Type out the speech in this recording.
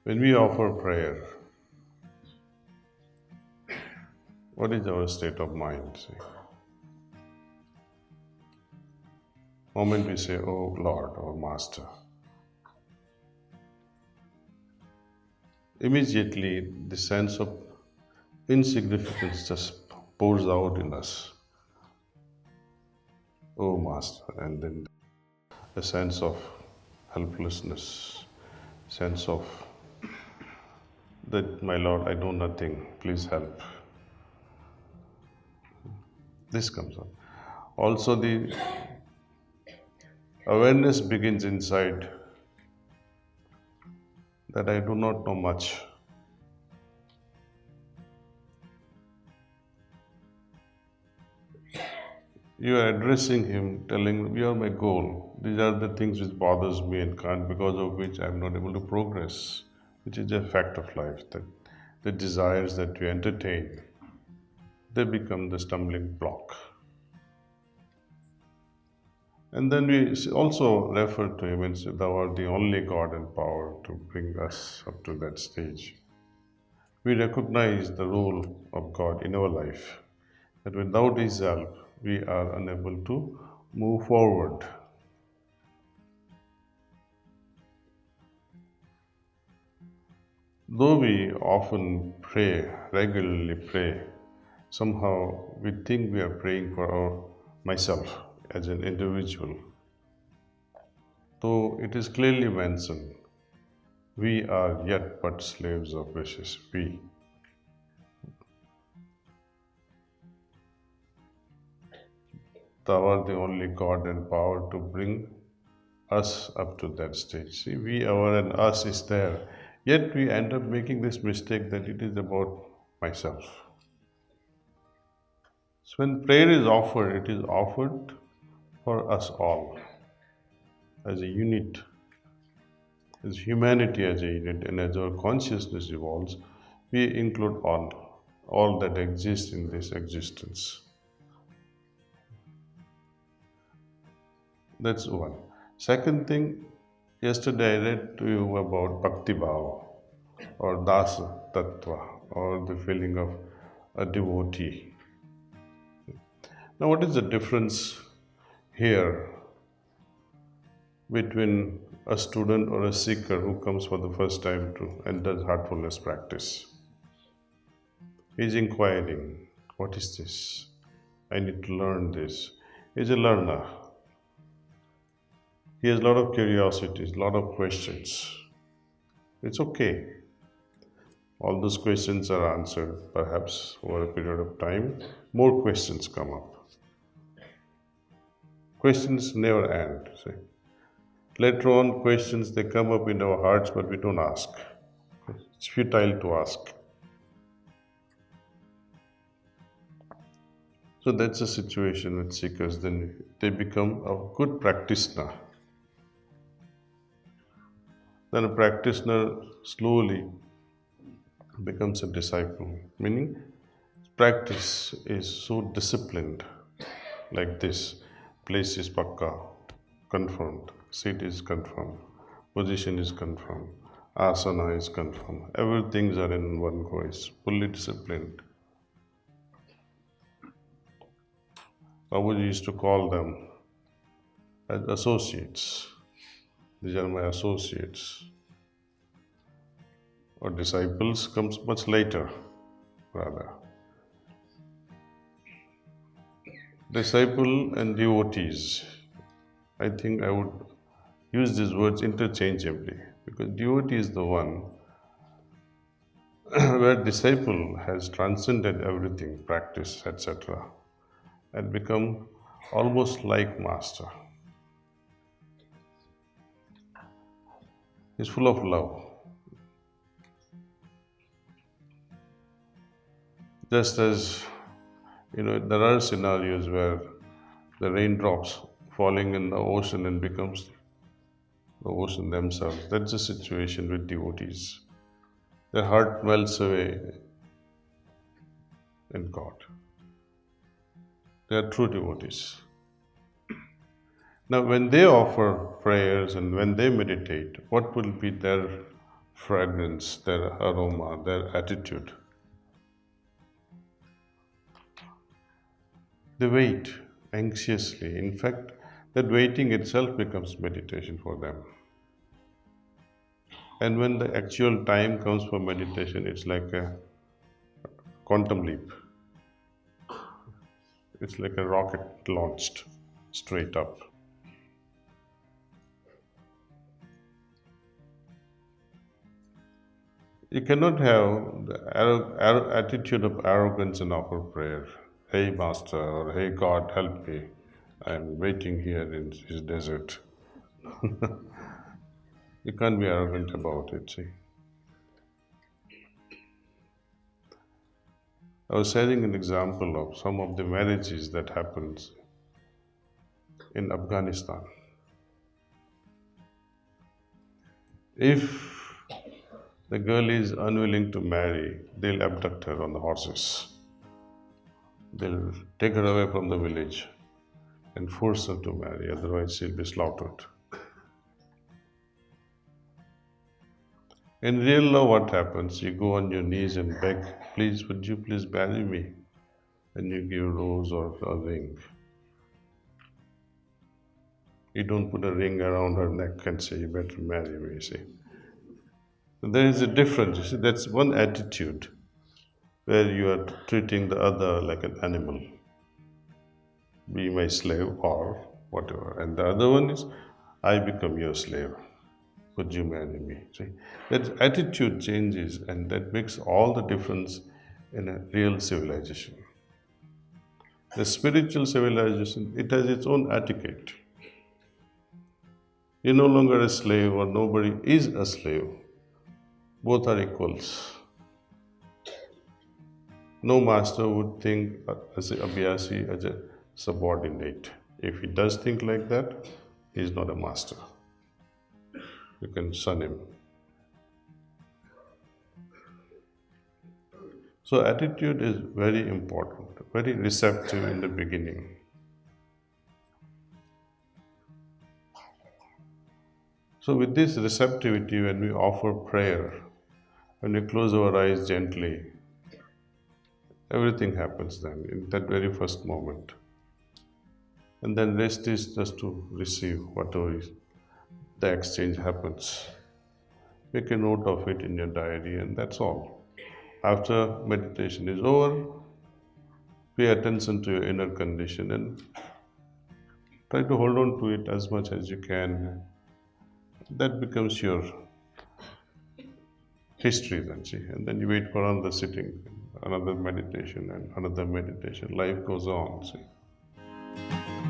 When we offer prayer, what is our state of mind? See, moment we say, "Oh Lord, or Master," immediately the sense of insignificance just pours out in us. "Oh Master," and then a sense of helplessness, sense of that, "My Lord, I know nothing. Please help." This comes up. Also, the awareness begins inside that I do not know much. You are addressing him, telling him, "You are my goal. These are the things which bothers me and can't, because of which I am not able to progress," which is a fact of life. That the desires that we entertain, they become the stumbling block. And then we also refer to him and say, "Thou art the only God and power to bring us up to that stage." We recognize the role of God in our life, that without His help, we are unable to move forward. Though we often pray, regularly pray, somehow we think we are praying for myself as an individual. Though it is clearly mentioned, we are yet but slaves of wishes. Thou art the only God and power to bring us up to that stage. See, we, our, and us is there. Yet we end up making this mistake that it is about myself. So when prayer is offered, it is offered for us all as a unit, as humanity as a unit, and as our consciousness evolves, we include all that exists in this existence. That's one. Second thing, yesterday I read to you about Bhakti Bhava or Dasa Tattva, or the feeling of a devotee. Now, what is the difference here between a student or a seeker who comes for the first time to and does heartfulness practice? He's inquiring, "What is this? I need to learn this." He's a learner. He has a lot of curiosities, a lot of questions. It's okay. All those questions are answered, perhaps over a period of time. More questions come up. Questions never end. See? Later on, questions they come up in our hearts, but we don't ask. It's futile to ask. So that's the situation with seekers. Then they become a good practitioner. Then a practitioner slowly becomes a disciple, meaning practice is so disciplined, like this. Place is pakka, confirmed, seat is confirmed, position is confirmed, asana is confirmed, everything are in one go, is fully disciplined. Babaji used to call them as associates. These are my associates. Or disciples comes much later, rather. Disciple and devotees. I think I would use these words interchangeably, because devotee is the one where disciple has transcended everything, practice, etc., and become almost like master. He's full of love. Just as there are scenarios where the raindrops falling in the ocean and becomes the ocean themselves. That's the situation with devotees. Their heart melts away in God. They are true devotees. Now, when they offer prayers and when they meditate, what will be their fragrance, their aroma, their attitude. They wait anxiously. In fact, that waiting itself becomes meditation for them. And when the actual time comes for meditation, it's like a quantum leap. It's like a rocket launched straight up. You cannot have the attitude of arrogance in offer prayer. Hey, Master, or Hey, God, help me. I'm waiting here in His desert. You can't be arrogant about it. See, I was sharing an example of some of the marriages that happens in Afghanistan. If the girl is unwilling to marry, they'll abduct her on the horses. They'll take her away from the village and force her to marry, otherwise, she'll be slaughtered. In real love, what happens? You go on your knees and beg, please, would you please marry me? And you give a rose or a ring. You don't put a ring around her neck and say, you better marry me, see. There is a difference, you see, that's one attitude where you are treating the other like an animal. Be my slave or whatever. And the other one is, I become your slave. Would you marry me? See, that attitude changes and that makes all the difference in a real civilization. The spiritual civilization, it has its own etiquette. You're no longer a slave or nobody is a slave. Both are equals. No master would think as a abhyasi as a subordinate. If he does think like that, he is not a master. You can shun him. So attitude is very important, very receptive in the beginning. So with this receptivity, when we offer prayer, when we close our eyes gently, everything happens then in that very first moment. And then rest is just to receive whatever is the exchange happens. Make a note of it in your diary, and that's all. After meditation is over, pay attention to your inner condition and try to hold on to it as much as you can. That becomes your history then, see. And then you wait for another sitting, another meditation, and another meditation. Life goes on, see.